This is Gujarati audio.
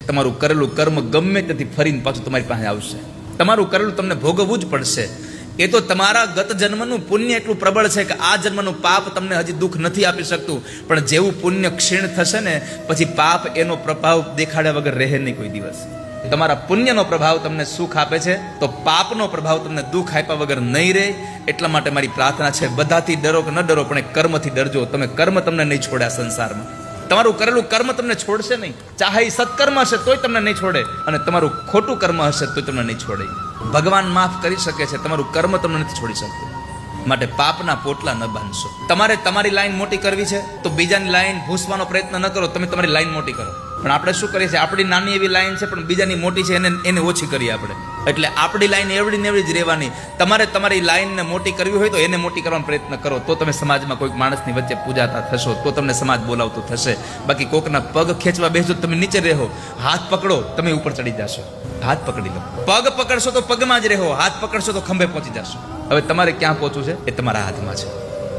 તમારું કરેલું કર્મ ગમે ત્યાંથી ફરીને પાછું તમારી પાસે આવશે. તમારું કરેલું તમને ભોગવવું જ પડશે. એ તો તમારા ગત જન્મનું પુણ્ય એટલું પ્રબળ છે કે આ જન્મનું પાપ તમને હજી દુઃખ નથી આપી શકતું. પણ જેવું પુણ્ય ક્ષીણ થશે ને પછી પાપ એનો પ્રભાવ દેખાડ્યા વગર રહે નહીં કોઈ દિવસ. તમારા પુણ્યનો પ્રભાવ તમને સુખ આપે છે તો પાપનો પ્રભાવ તમને દુઃખ આપ્યા વગર નહીં રહે. એટલા માટે મારી પ્રાર્થના છે, બધાથી ડરો કે ન ડરો પણ કર્મથી ડરજો. તમે કર્મ તમને નહીં છોડે આ સંસારમાં. તમારું કરેલું કર્મ તમને છોડશે નહીં. ચાહે સત્કર્મ હશે તોય તમને નહીં છોડે અને તમારું ખોટું કર્મ હશે તોય તમને નહીં છોડે. ભગવાન માફ કરી શકે છે, તમારું કર્મ તમને નથી છોડી શકતું. માટે પાપના પોટલા ન બાંધશો. તમારે તમારી લાઈન મોટી કરવી છે તો બીજાની લાઈન ભૂસવાનો પ્રયત્ન ન કરો, તમે તમારી લાઈન મોટી કરો. પણ આપણે શું કરીએ છીએ, આપણી નાની એવી લાઈન છે પણ બીજાની મોટી છે એને ઓછી કરીએ આપણે. એટલે આપણી લાઈન એવડી ને એવડી જ રહેવાની. તમારે તમારી લાઈનને મોટી કરવી હોય તો એને મોટી કરવાનો પ્રયત્ન કરો, તો તમે સમાજમાં કોઈક માણસની વચ્ચે પૂજાતા થશો, તો તમને સમાજ બોલાવતું થશે. બાકી કોકના પગ ખેંચવા બેસજો તમે નીચે રહો, હાથ પકડો તમે ઉપર ચડી જશો. હાથ પકડી લો. પગ પકડશો તો પગમાં જ રહો, હાથ પકડશો તો ખંભે પહોંચી જશો. હવે તમારે ક્યાં પહોંચવું છે એ તમારા હાથમાં છે.